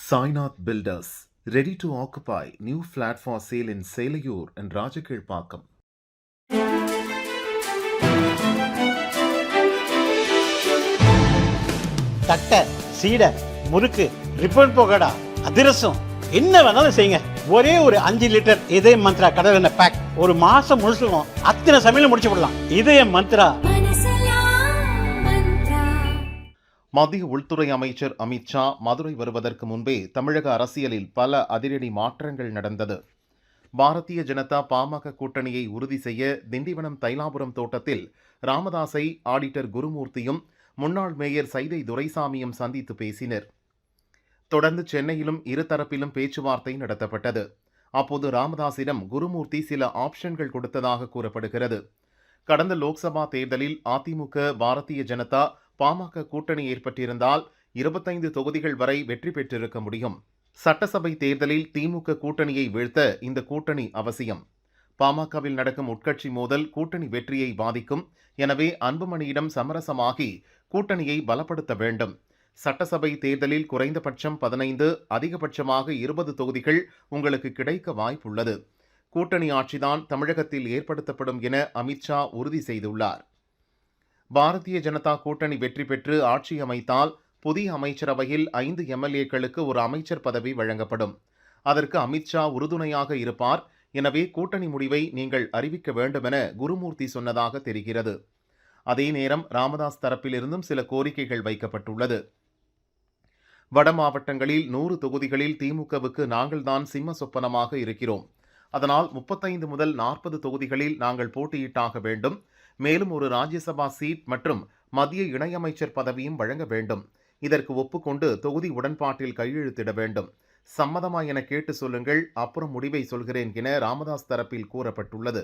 Sainath Builders, ready to occupy new flat for sale in Selayur and Rajakilpakkam. தட்டை, சீடை, முறுக்கு, ribbon போகடா, அதிரசம் என்ன வேணாலும் செய்யுங்க. ஒரே ஒரு 5 லிட்டர் இதய மந்த்ரா கடல் எண்ணெய் பேக் ஒரு மாசம் முழுசுக்கும் அத்தனை சமையல முடிச்சு விடலாம். இதய மந்த்ரா. மத்திய உள்துறை அமைச்சர் அமித் ஷா மதுரை வருவதற்கு முன்பே தமிழக அரசியலில் பல அதிரடி மாற்றங்கள் நடந்தது. பாரதிய ஜனதா பாமக கூட்டணியை உறுதி செய்ய திண்டிவனம் தைலாபுரம் தோட்டத்தில் ராமதாஸை ஆடிட்டர் குருமூர்த்தியும் முன்னாள் மேயர் சைதை துரைசாமியும் சந்தித்து பேசினர். தொடர்ந்து சென்னையிலும் இருதரப்பிலும் பேச்சுவார்த்தை நடத்தப்பட்டது. அப்போது ராமதாஸிடம் குருமூர்த்தி சில ஆப்ஷன்கள் கொடுத்ததாக கூறப்படுகிறது. கடந்த லோக்சபா தேர்தலில் அதிமுக பாரதிய ஜனதா பாமக கூட்டணி ஏற்பட்டிருந்தால் 25 தொகுதிகள் வரை வெற்றி பெற்றிருக்க முடியும். சட்டசபை தேர்தலில் திமுக கூட்டணியை வீழ்த்த இந்த கூட்டணி அவசியம். பாமகவில் நடக்கும் உட்கட்சி மோதல் கூட்டணி வெற்றியை பாதிக்கும். எனவே அன்புமணியிடம் சமரசமாகி கூட்டணியை பலப்படுத்த வேண்டும். சட்டசபை தேர்தலில் குறைந்தபட்சம் 15, அதிகபட்சமாக 20 தொகுதிகள் உங்களுக்கு கிடைக்க வாய்ப்புள்ளது. கூட்டணி ஆட்சிதான் தமிழகத்தில் ஏற்படுத்தப்படும் என அமித்ஷா உறுதி செய்துள்ளார். பாரதிய ஜனதா கூட்டணி வெற்றி பெற்று ஆட்சி அமைத்தால் புதிய அமைச்சரவையில் 5 எம்எல்ஏக்களுக்கு ஒரு அமைச்சர் பதவி வழங்கப்படும். அதற்கு அமித்ஷா உறுதுணையாக இருப்பார். எனவே கூட்டணி முடிவை நீங்கள் அறிவிக்க வேண்டுமென குருமூர்த்தி சொன்னதாக தெரிகிறது. அதே நேரம் ராமதாஸ் தரப்பிலிருந்தும் சில கோரிக்கைகள் வைக்கப்பட்டுள்ளது. வட மாவட்டங்களில் 100 தொகுதிகளில் திமுகவுக்கு நாங்கள்தான் சிம்ம சொப்பனமாக இருக்கிறோம். அதனால் 35 முதல் 40 தொகுதிகளில் நாங்கள் போட்டியிட்டாக வேண்டும். மேலும் ஒரு ராஜ்யசபா சீட் மற்றும் மத்திய இணையமைச்சர் பதவியும் வழங்க வேண்டும். இதற்கு ஒப்புக்கொண்டு தொகுதி உடன்பாட்டில் கையெழுத்திட வேண்டும். சம்மதமா என கேட்டு சொல்லுங்கள், அப்புறம் முடிவை சொல்கிறேன் என ராமதாஸ் தரப்பில் கூறப்பட்டுள்ளது.